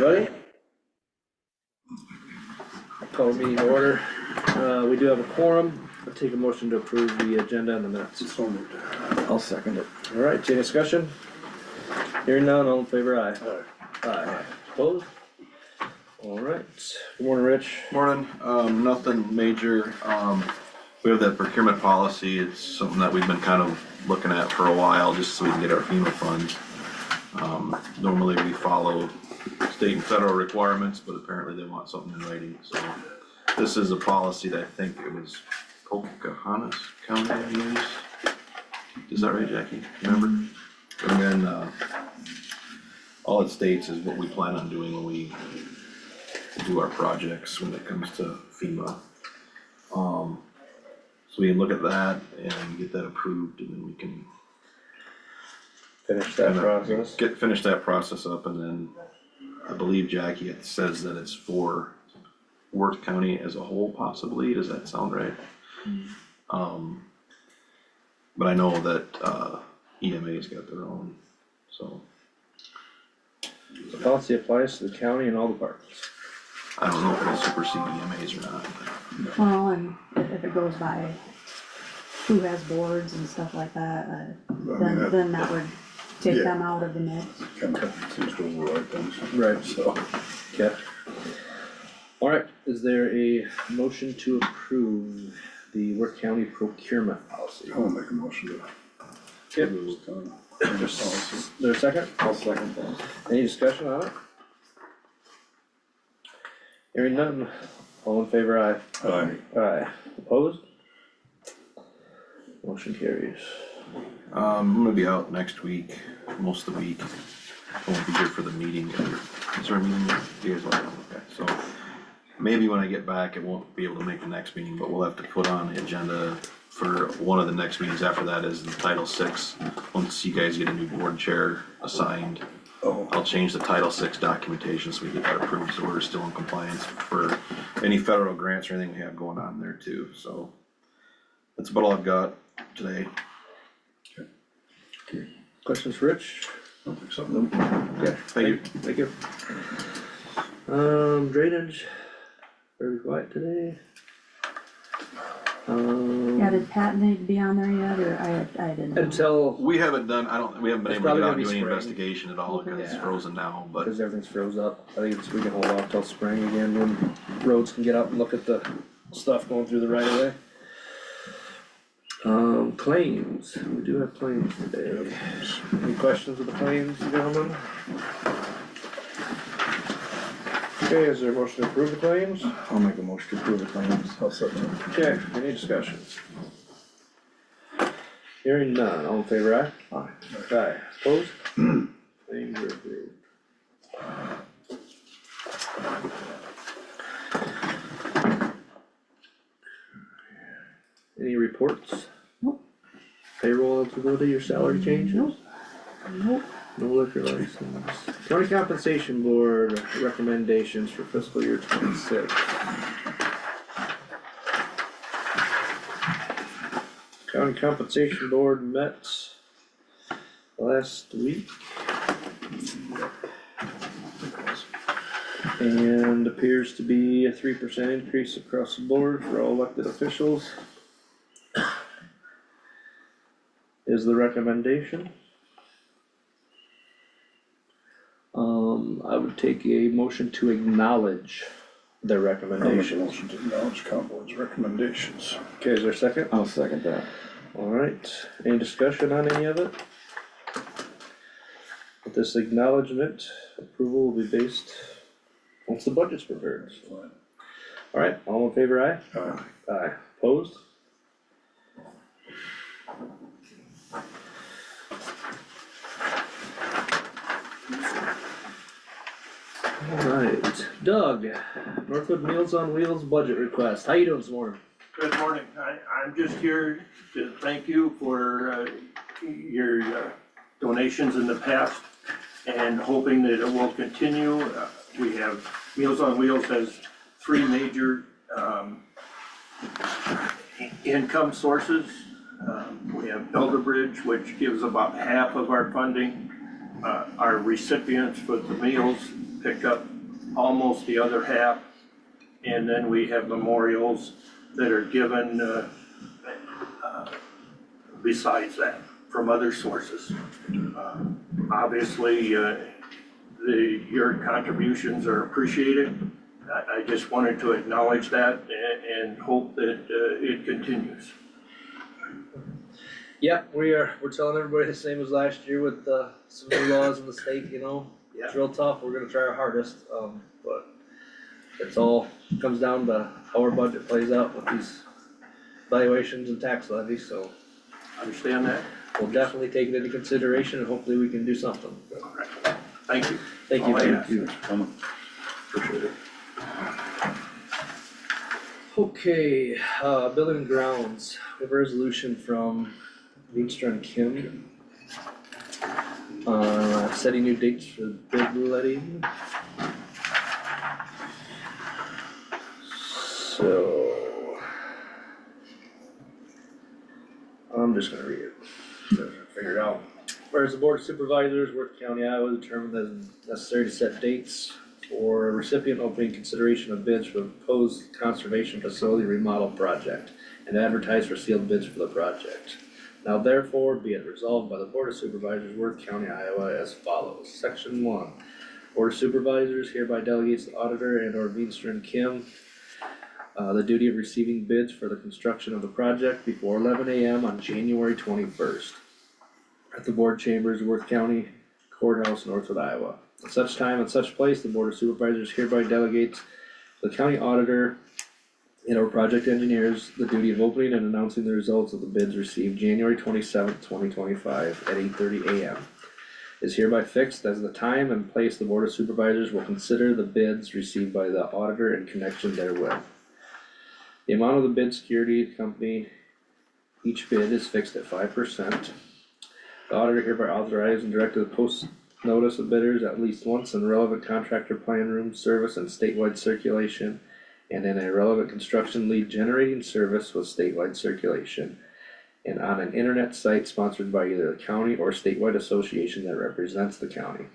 everybody. Call the meeting to order. We do have a quorum. I'll take a motion to approve the agenda and the minutes. So moved. I'll second it. All right, any discussion? Hearing none, all in favor, aye. Aye. Opposed? All right. Good morning, Rich. Morning, nothing major, we have that procurement policy, it's something that we've been kind of looking at for a while, just so we can get our FEMA funds. Normally we follow state and federal requirements, but apparently they want something in writing, so. This is a policy that I think it was Pocahontas County used. Is that right, Jackie? Remember? And then, all it states is what we plan on doing when we do our projects when it comes to FEMA. So we can look at that and get that approved, and then we can Finish that process. finish that process up, and then I believe, Jackie, it says that it's for Worth County as a whole possibly, does that sound right? But I know that, EMA's got their own, so. The policy applies to the county and all departments. I don't know if it'll supersede EMA's or not, but. Well, and if it goes by who has boards and stuff like that, then that would take Yeah. them out of the mix. Kind of seems to override things. Right. So, Okay. All right, is there a motion to approve the Worth County procurement policy? I'll make a motion to. Yep. approve the There's policy. is there a second? I'll second that. Any discussion on it? Hearing none, all in favor, aye. Aye. Aye. Opposed? Motion carries. I'm gonna be out next week, most of the week. I won't be here for the meeting. Is there a meeting? You guys want to? Okay, so maybe when I get back, I won't be able to make the next meeting, but we'll have to put on the agenda for one of the next meetings after that is the Title VI. Once you guys get a new board chair assigned, Oh, I'll change the Title VI documentation so we get that approved, so we're still in compliance for any federal grants or anything we have going on there too, so. That's about all I've got today. Questions for Rich? I think so. Yeah. Thank you. Thank you. Drainage, very quiet today. Yeah, did Pat need to be on there yet, or I didn't know? Until, We haven't been It's able to get probably out gonna and be do any spring. investigation at all, because it's Yeah. frozen now, but because everything's froze up, I think we can hold off till spring again when roads can get up and look at the stuff going through the right of way. Claims, we do have claims today. Any questions with the claims, gentlemen? Okay, is there a motion to approve the claims? I'll make a motion to approve the claims. I'll second it. Okay, any discussion? Hearing none, all in favor, aye? Aye. Aye, opposed? Claims are approved. Any reports? Nope. Payroll eligibility or salary changes? Nope. Nope. No liquor license. County Compensation Board recommendations for fiscal year 26. County Compensation Board met last week. And appears to be a 3% increase across the board for all elected officials. Is the recommendation. I would take a motion to acknowledge their I'll make a recommendation. motion to acknowledge County Board's recommendations. Okay, is there a second? I'll second that. Alright, any discussion on any of it? With this acknowledgement, approval will be based once the budget's prepared. Fine. Alright, all in favor, aye? Aye. Aye. Opposed? Alright, Doug, Northwood Meals on Wheels budget request, how you doing this morning? Good morning. I'm just here to thank you for your donations in the past and hoping that it will continue. We have, Meals on Wheels has three major income sources. We have Elder Bridge, which gives about half of our funding. Our recipients for the meals pick up almost the other half. And then we have memorials that are given, besides that, from other sources. Obviously, your contributions are appreciated. I just wanted to acknowledge that and hope that it continues. Yeah, we're telling everybody the same as last year with, some new laws in the state, you know? It's real tough, we're gonna try our hardest, but it's all, comes down to how our budget plays out with these valuations and tax levies, so Understand that? we'll definitely take it into consideration and hopefully we can do something. All right. Thank you. Thank you, All I Jim. ask. Thank you for coming. Appreciate it. Okay, building and grounds, we have a resolution from Veenstra and Kim. Setting new dates for bid letting. So. I'm just gonna read it, so figure it out. Whereas the Board of Supervisors, Worth County, Iowa, determined that it's necessary to set dates for a recipient opening consideration of bids for the proposed conservation facility remodel project and advertise for sealed bids for the project. Now therefore be it resolved by the Board of Supervisors, Worth County, Iowa as follows. Section 1, Board of Supervisors hereby delegates the auditor and or Veenstra and Kim the duty of receiving bids for the construction of the project before 11 a.m. on January 21st at the Board Chambers, Worth County Courthouse, Northwood, Iowa. At such time and such place, the Board of Supervisors hereby delegates the county auditor and our project engineers the duty of opening and announcing the results of the bids received January 27th, 2025 at 8:30 a.m. Is hereby fixed as the time and place the Board of Supervisors will consider the bids received by the auditor in connection therewith. The amount of the bid security company, each bid is fixed at 5%. The auditor hereby authorized and directed to post notice of bidders at least once in relevant contractor plan room service and statewide circulation, and in a relevant construction lead generating service with statewide circulation, and on an internet site sponsored by either the county or statewide association that represents the county.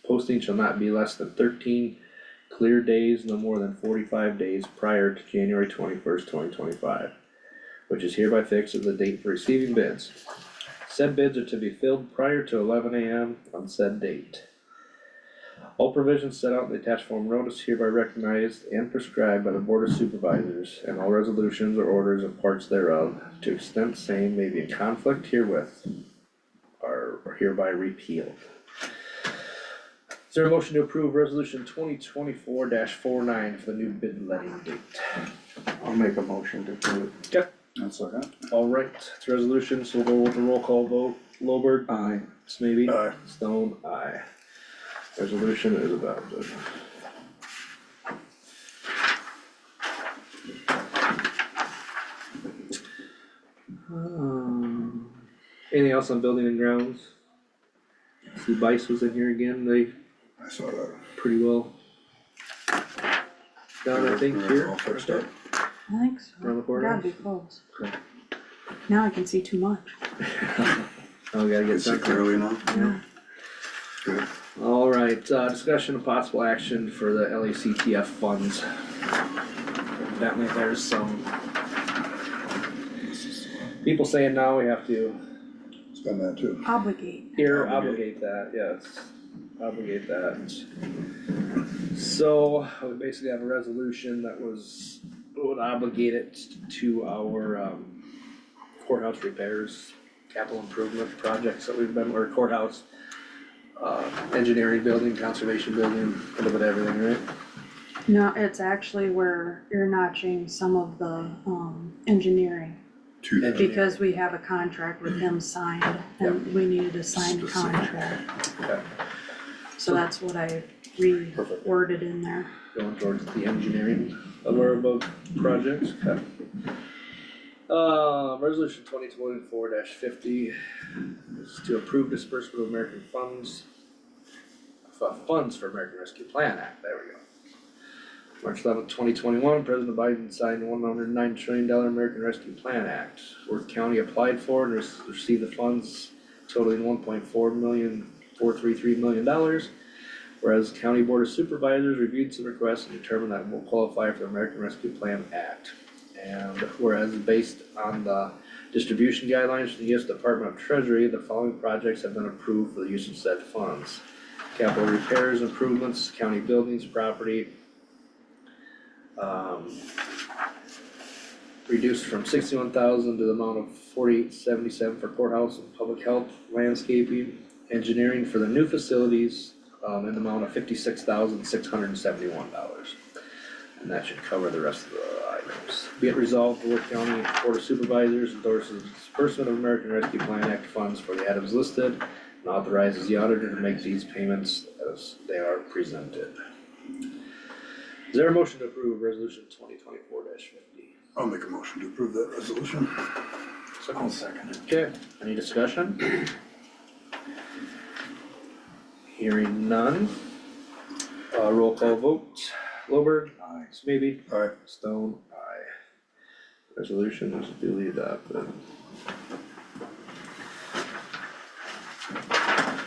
Posting shall not be less than 13 clear days, no more than 45 days prior to January 21st, 2025, which is hereby fixed as the date for receiving bids. Said bids are to be filled prior to 11 a.m. on said date. All provisions set out in the attached form notice hereby recognized and prescribed by the Board of Supervisors, and all resolutions or orders of parts thereof, to extent same may be in conflict herewith, are hereby repealed. Is there a motion to approve resolution 2024-49 for the new bid letting date? I'll make a motion to approve it. Okay, That's okay. alright, it's a resolution, so we'll go with a roll call vote. Lowberg, Aye. Smithy, Aye. Stone, aye. Resolution is adopted. Anything else on building and grounds? See Bice was in here again, they I saw that. pretty well done, I think, They're here. all fixed up. I think so. Around the corner? Gotta be close. Okay. Now I can see too much. Oh, we gotta get Is it something. clearly now? Yeah. Good. Alright, discussion of possible action for the LACTF funds. Evidently there's some people saying now we have to Spend that too. Obligate. obligate that, yes, obligate that. So, we basically have a resolution that would obligate it to our courthouse repairs, capital improvement projects that we've been, or courthouse, engineering building, conservation building, a little bit of everything, right? No, it's actually where you're notching some of the, engineering, Two. because we have a contract with him signed, and we needed to sign a Specific. contract. Okay. So that's what I reworded in there. Going towards the engineering of our above projects, okay. Resolution 2024-50 is to approve disbursement of American funds, funds for American Rescue Plan Act, there we go. March 11th, 2021, President Biden signed $109 trillion American Rescue Plan Act. Worth County applied for and received the funds totaling $1.433 million. Whereas the County Board of Supervisors reviewed some requests and determined that will qualify for the American Rescue Plan Act. And whereas based on the distribution guidelines from the U.S. Department of Treasury, the following projects have been approved for the use of said funds. Capital repairs, improvements, county buildings, property, reduced from 61,000 to the amount of 4877 for courthouse and public health, landscaping, engineering for the new facilities, in the amount of $56,671. And that should cover the rest of the items. Be it resolved, the Worth County Board of Supervisors endorses disbursement of American Rescue Plan Act funds for the items listed and authorizes the auditor to make these payments as they are presented. Is there a motion to approve resolution 2024-50? I'll make a motion to approve that resolution. I'll second it. Okay, any discussion? Hearing none. Roll call vote. Lowberg, Aye. Smithy, Aye. Stone, aye. Resolution is duly adopted.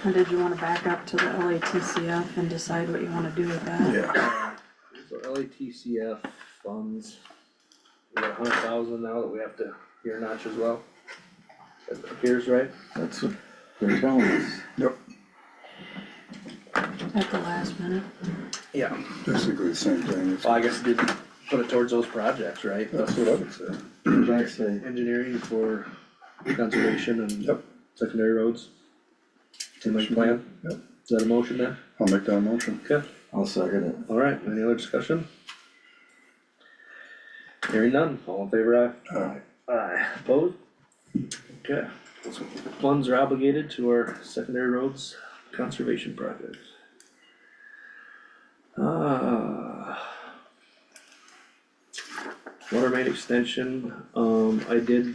And did you wanna back up to the LATCF and decide what you wanna do with that? Yeah. So LATCF funds, we got 100,000 now that we have to gear notch as well. That appears right? That's what they're telling us. Yep, At the last minute? Yeah. basically the same thing. Well, I guess we did put it towards those projects, right? That's what I would say. I'd say, Engineering for conservation and Yep. secondary roads. Seem like a plan? Yep. Is that a motion then? I'll make that a motion. Okay, I'll second it. alright, any other discussion? Hearing none, all in favor, aye? Aye. Aye. Opposed? Okay, those funds are obligated to our secondary roads conservation projects. Water main extension, I did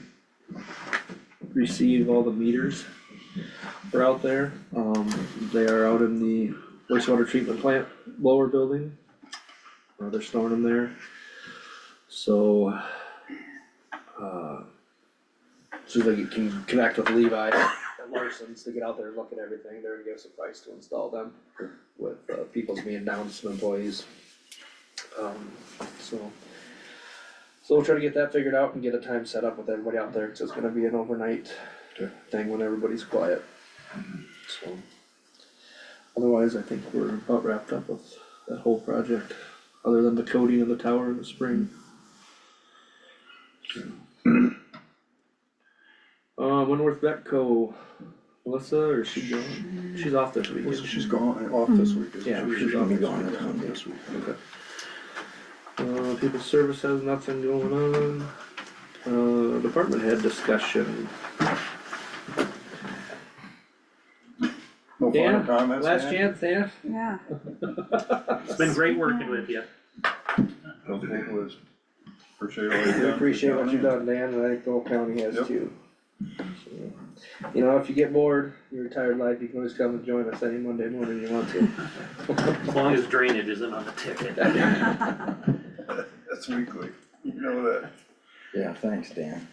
receive all the meters for out there. They are out in the wastewater treatment plant lower building. They're storing them there. So, as soon as I can connect with Levi at Larson's to get out there and look at everything, they're gonna give us a price to install them with, Peoples being down some employees. So we'll try to get that figured out and get a time set up with everybody out there, cause it's gonna be an overnight thing when everybody's quiet. So, otherwise, I think we're about wrapped up with that whole project, other than the coating of the tower in the spring. Winworth Betco, Melissa, or is she going? She's off this week. isn't she? She's gone, off this week. isn't Yeah, she? she's off be this gone week. this Monday. This week. Okay. People service has nothing going on. Department head discussion. No Dan, final comments, last Dan? chance, Dan? Yeah. It's been great working with you. No, it was, appreciate all you've done. We for appreciate what county. you've done, Dan, and I think the whole county has Yep. too. So, you know, if you get bored, your retired life, you can always come and join us any Monday morning you want to. As long as drainage isn't on the ticket. That's weekly, you know that. Yeah, thanks, Dan.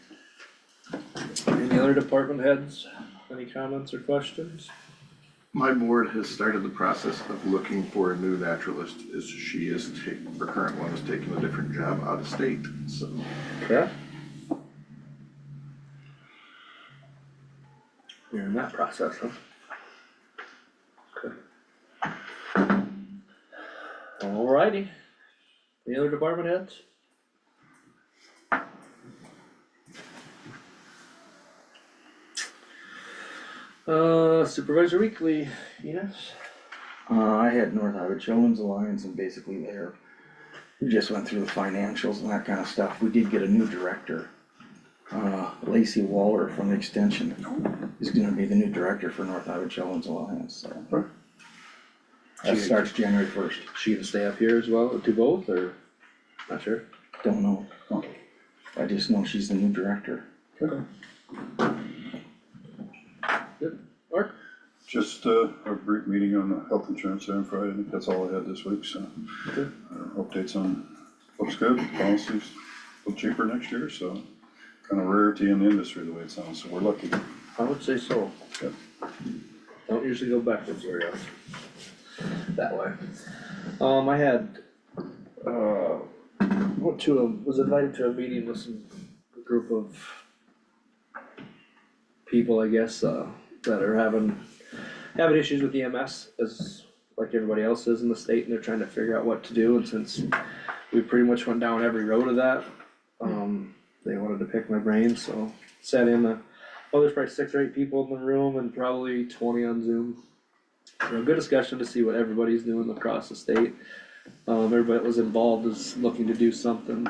Any other department heads, any comments or questions? My board has started the process of looking for a new naturalist, as she is taking, her current one is taking a different job out of state, so. Yeah. You're in that process, huh? Okay. Alrighty. Any other department heads? Supervisor Weekly, yes? I had North Iowa Children's Alliance and basically we just went through the financials and that kind of stuff. We did get a new director. Lacey Waller from the Extension is gonna be the new director for North Iowa Children's Alliance, so. That starts January 1st. She can stay up here as well, do both, or, not sure? Don't know. I just know she's the new director. Good. Mark? Just a brief meeting on the health insurance there on Friday, I think that's all I had this week, so. Good. Updates on, looks good, policies a little cheaper next year, so. Kind of rarity in the industry the way it sounds, so we're lucky. I would say so. Yep. Don't usually go backwards very often. that way. I had, was invited to a meeting with a group of people, I guess, that are having issues with EMS, as like everybody else is in the state, and they're trying to figure out what to do, and since we pretty much went down every road of that, they wanted to pick my brain, so sat in there's probably 6 or 8 people in the room and probably 20 on Zoom. So a good discussion to see what everybody's doing across the state. Everybody that was involved is looking to do something.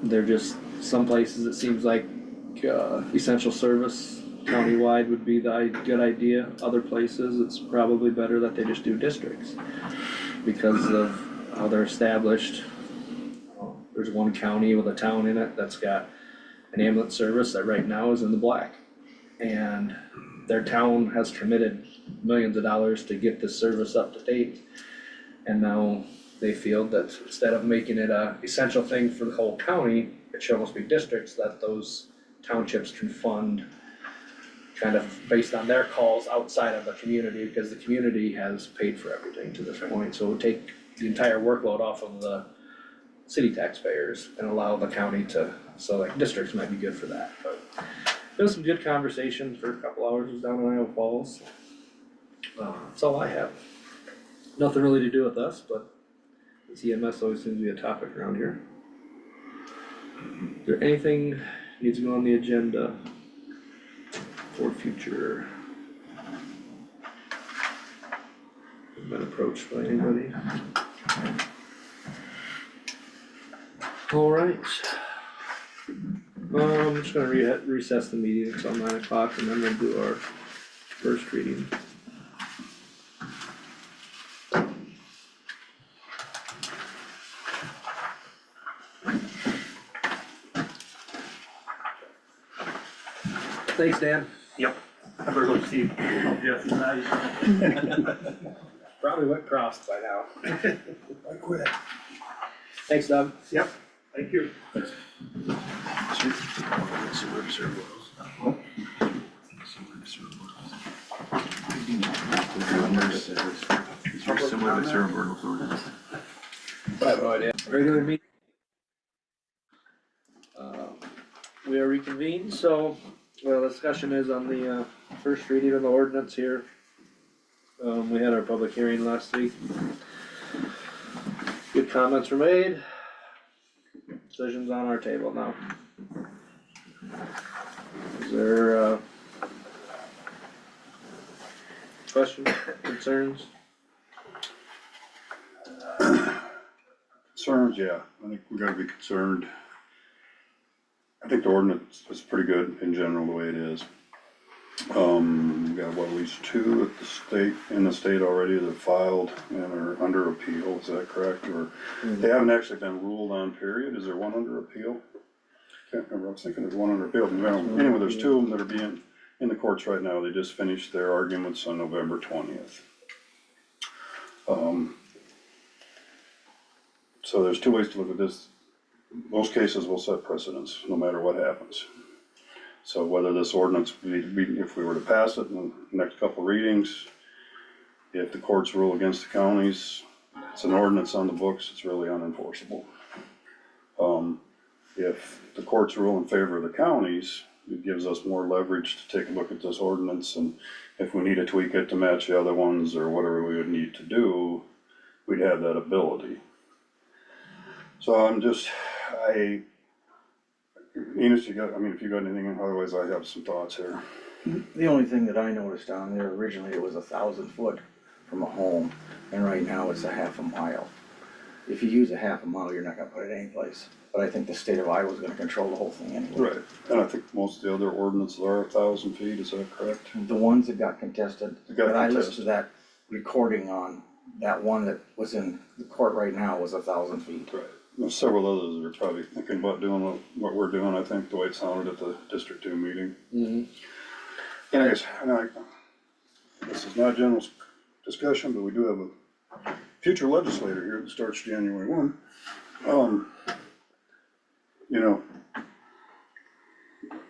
They're just, some places it seems like, essential service countywide would be the good idea. Other places, it's probably better that they just do districts because of how they're established. There's one county with a town in it that's got an ambulance service that right now is in the black. And their town has committed millions of dollars to get this service up to date. And now they feel that instead of making it a essential thing for the whole county, it should almost be districts that those townships can fund kind of based on their calls outside of the community, because the community has paid for everything to this point. So it would take the entire workload off of the city taxpayers and allow the county to, so like districts might be good for that, but it was some good conversation for a couple hours. It was down in Iowa Falls. That's all I have. Nothing really to do with us, but EMS always seems to be a topic around here. Is there anything needs to go on the agenda for future? Been approached by anybody? Alright. I'm just gonna recess the meeting until 9 o'clock and then we'll do our first reading. Thanks, Dan. Yep. I better go see how Jeff is nice. Probably went crossed by now. I quit. Thanks, Doug. Yep, thank you. It's very similar to Cerberus. I have no idea. Regular meeting. We are reconvened, so, well, the discussion is on the, first reading of the ordinance here. We had our public hearing last week. Good comments were made. Decisions on our table now. Is there, questions, concerns? Concerns, yeah, I think we gotta be concerned. I think the ordinance is pretty good in general, the way it is. We got at least 2 at the state, in the state already that filed and are under appeal, is that correct? Or they haven't actually been ruled on, period, is there one under appeal? Can't remember, I was thinking there's one under appeal, anyway, there's 2 of them that are being in the courts right now, they just finished their arguments on November 20th. So there's 2 ways to look at this. Most cases will set precedents, no matter what happens. So whether this ordinance, if we were to pass it in the next couple readings, if the courts rule against the counties, it's an ordinance on the books, it's really unenforceable. If the courts rule in favor of the counties, it gives us more leverage to take a look at this ordinance, and if we need to tweak it to match the other ones or whatever we would need to do, we'd have that ability. So Enos, if you got anything, otherwise I have some thoughts here. The only thing that I noticed down there, originally it was 1,000 foot from a home, and right now it's a half a mile. If you use a half a mile, you're not gonna put it anyplace, but I think the state of Iowa is gonna control the whole thing anyway. Right, and I think most of the other ordinances are 1,000 feet, is that correct? The ones that got contested, That got and I listened contested. to that recording on, that one that was in the court right now was 1,000 feet. Right. There's several others that are probably thinking about doing what we're doing, I think, the way it sounded at the District 2 meeting. Mm-hmm. And I guess, this is not a general discussion, but we do have a future legislator here that starts January 1.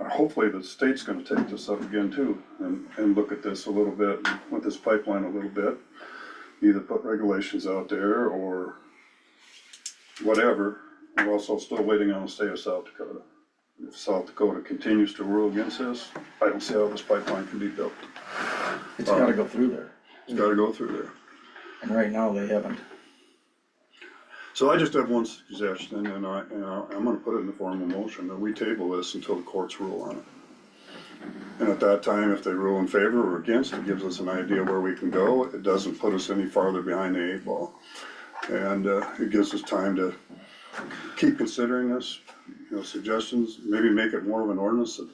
hopefully the state's gonna take this up again too, and look at this a little bit, with this pipeline a little bit. Either put regulations out there or whatever. We're also still waiting on the state of South Dakota. If South Dakota continues to rule against this, I don't see how this pipeline can be built. It's gotta go through there, It's gotta go through there. and right now they haven't. So I just have one suggestion, and I'm gonna put it in the form of a motion, that we table this until the courts rule on it. And at that time, if they rule in favor or against, it gives us an idea where we can go. It doesn't put us any farther behind the 8 ball. And it gives us time to keep considering this, suggestions, maybe make it more of an ordinance that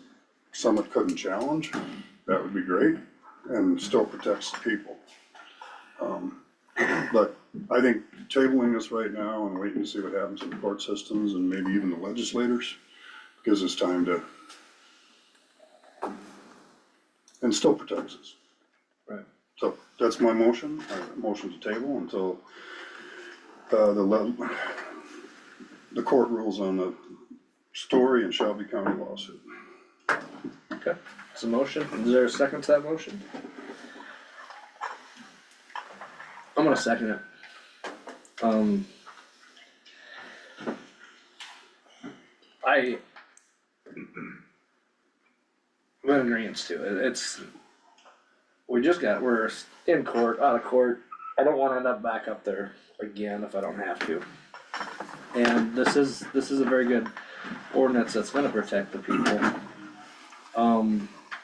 Summit couldn't challenge. That would be great, and still protects the people. But I think tabling this right now and waiting to see what happens in the court systems and maybe even the legislators gives us time to, and still protects us. Right. So that's my motion, motion to table until the court rules on the Story and Shelby County lawsuit. Okay, it's a motion. Is there a second to that motion? I'm gonna second it. I'm in agreeance to it. We're in court, out of court. I don't wanna end up back up there again if I don't have to. And this is a very good ordinance that's gonna protect the people.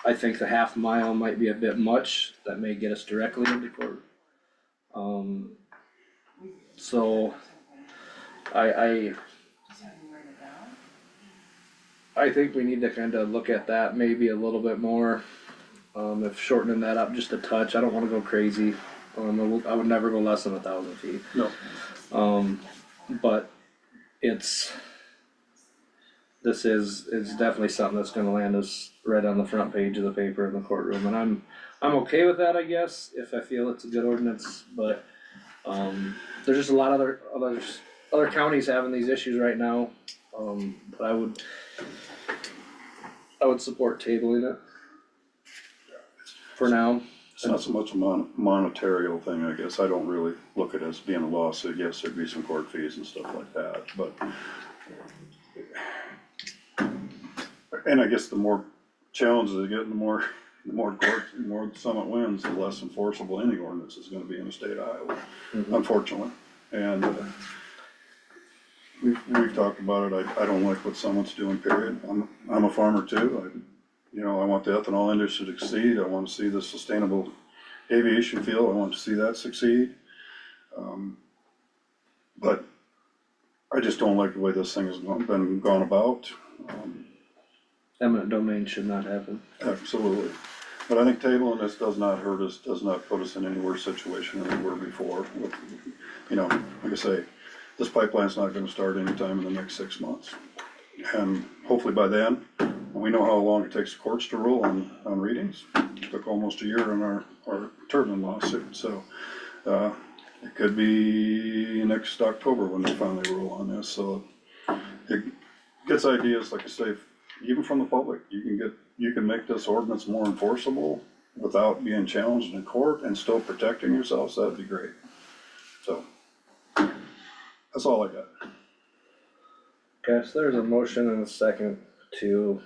I think the half mile might be a bit much. That may get us directly into court. So I think we need to kinda look at that maybe a little bit more. If shortening that up just a touch, I don't wanna go crazy. I would never go less than 1,000 feet. No. But this is definitely something that's gonna land us right on the front page of the paper in the courtroom, and I'm okay with that, I guess, if I feel it's a good ordinance, but, there's just a lot of other counties having these issues right now, but I would support tabling it for now. It's not so much a monetary thing, I guess. I don't really look at it as being a lawsuit. Yes, there'd be some court fees and stuff like that, but. And I guess the more challenges they get, the more court, the more Summit wins, the less enforceable any ordinance is gonna be in the state of Iowa, unfortunately. And, we've talked about it. I don't like what Summit's doing, period. I'm a farmer too. I want the ethanol industry to succeed. I wanna see the sustainable aviation fuel. I want to see that succeed. But I just don't like the way this thing has been gone about. Eminent domain should not happen. Absolutely. But I think tabling this does not hurt us, does not put us in any worse situation than we were before. Like I say, this pipeline's not gonna start anytime in the next 6 months. And hopefully by then, we know how long it takes the courts to rule on readings. It took almost a year in our turbine lawsuit, so, it could be next October when they finally rule on this, so it gets ideas, like I say, even from the public. You can make this ordinance more enforceable without being challenged in court and still protecting yourselves. That'd be great. So, that's all I got. Okay, so there's a motion and a second to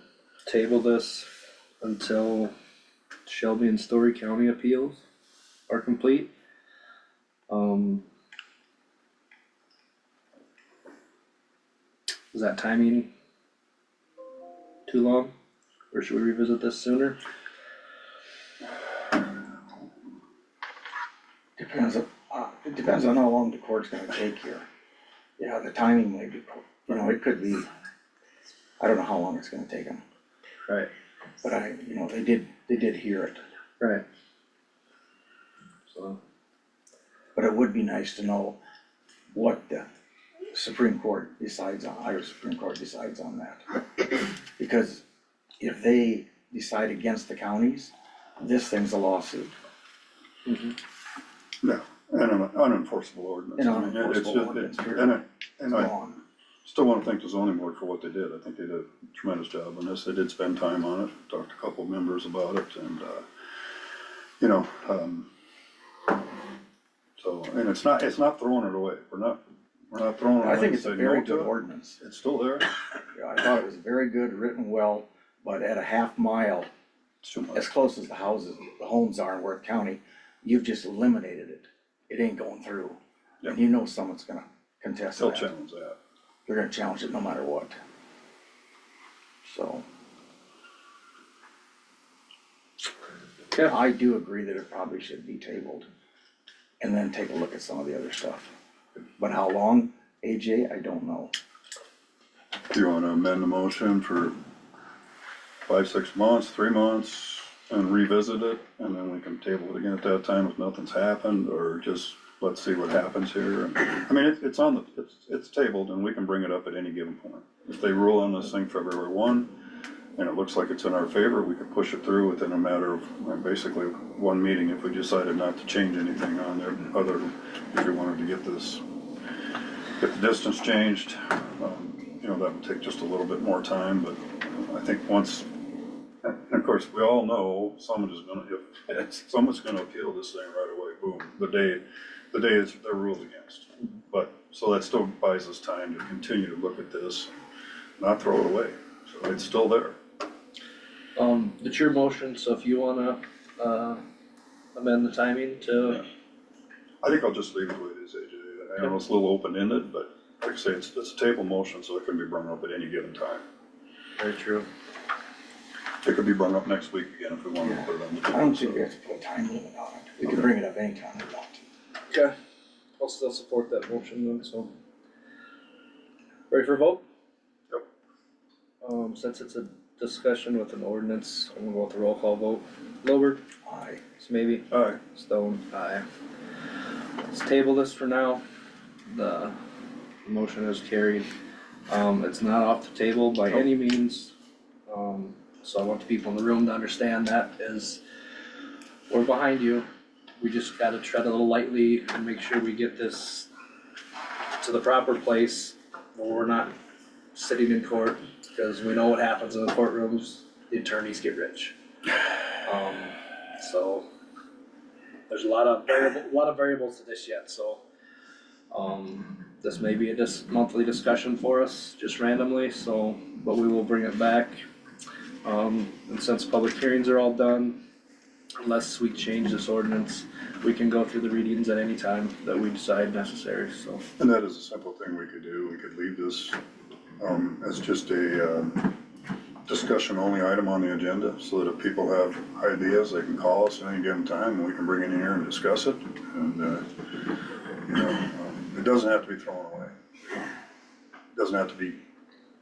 table this until Shelby and Story County appeals are complete. Is that timing too long, or should we revisit this sooner? It depends on how long the court's gonna take here. Yeah, the timing might be, it could be, I don't know how long it's gonna take them, Right, but they did hear it. right. So, But it would be nice to know what the Supreme Court decides on, Iowa Supreme Court decides on that. Because if they decide against the counties, this thing's a lawsuit. No, and an unenforceable ordinance. An I mean, it's unenforceable just- ordinance, it- period. and It's I gone. still wanna thank the zoning board for what they did. I think they did a tremendous job on this. They did spend time on it, talked to a couple of members about it, and, you know, so, and it's not throwing it away. We're not throwing it away. I think and it's a saying very no to good it. ordinance. It's still there. Yeah, I thought it was very good, written well, but at a half mile, It's too much. as close as the homes are in Worth County, you've just eliminated it. It ain't going through. And you know someone's gonna contest They'll that. challenge that. They're gonna challenge it no matter what. So, Okay. I do agree that it probably should be tabled. And then take a look at some of the other stuff. But how long, AJ, I don't know. Do you wanna amend the motion for 5, 6 months, 3 months, and revisit it, and then we can table it again at that time if nothing's happened, or just, let's see what happens here? And, I mean, it's on the, it's tabled, and we can bring it up at any given point. If they rule on this thing February 1, and it looks like it's in our favor, we could push it through within a matter of, basically, one meeting if we decided not to change anything on there, other, if we wanted to get the distance changed. You know, that would take just a little bit more time, but I think once, and of course, we all know someone's gonna appeal this thing right away, boom, the day they're ruled against. But, so that still buys us time to continue to look at this, not throw it away, so it's still there. It's your motion, so if you wanna, amend the timing to, I think I'll just leave it the way it is, AJ. I know it's a little open-ended, but like I say, it's a table motion, so it can be brought up at any given time. very true. It could be brought up next week again if we wanted to put it on the I table. don't think we have to put a time limit on it. We can bring it up anytime we want to. Okay. I'll still support that motion then, so. Ready for a vote? Yep. Since it's a discussion with an ordinance, I'm gonna go with the roll call vote. Lowberg, Aye. maybe, Alright, Stone, aye. Let's table this for now. The motion is carried. It's not off the table by any means. So I want the people in the room to understand that is, we're behind you. We just gotta tread a little lightly and make sure we get this to the proper place where we're not sitting in court, because we know what happens in the courtrooms, the attorneys get rich. So there's a lot of variables to this yet, so this may be a monthly discussion for us, just randomly, so, but we will bring it back. And since public hearings are all done, unless we change this ordinance, we can go through the readings at any time that we decide necessary, so. and that is a simple thing we could do. We could leave this, as just a, discussion only item on the agenda, so that if people have ideas, they can call us at any given time, and we can bring it in here and discuss it. And, you know, it doesn't have to be thrown away. It doesn't have to be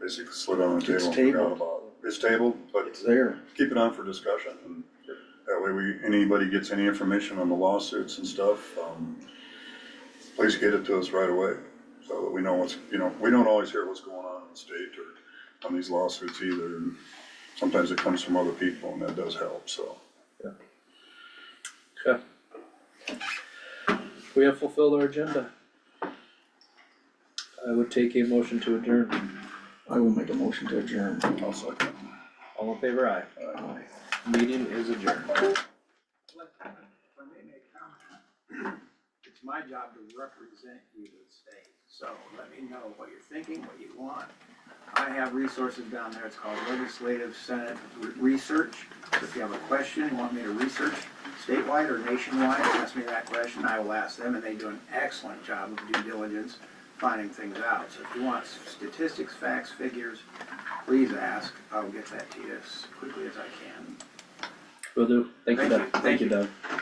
basically slid on the table It's and forgot tabled. about. It's tabled, but It's there. keep it on for discussion, and that way anybody gets any information on the lawsuits and stuff, please get it to us right away, so that we know what's, you know, we don't always hear what's going on in the state or on these lawsuits either, and sometimes it comes from other people, and that does help, so. Okay. We have fulfilled our agenda. I would take a motion to adjourn. I will make a motion to adjourn. I'll second. All in favor, aye. Aye. Meeting is adjourned. If I may make a comment, it's my job to represent you to the state, so let me know what you're thinking, what you want. I have resources down there, it's called Legislative Senate Research. So if you have a question, you want me to research statewide or nationwide, ask me that question, I will ask them, and they do an excellent job of due diligence finding things out. So if you want statistics, facts, figures, please ask, I'll get that to you as quickly as I can. Will do. Thank you, Thank Doug. you. Thank you, Thank Doug.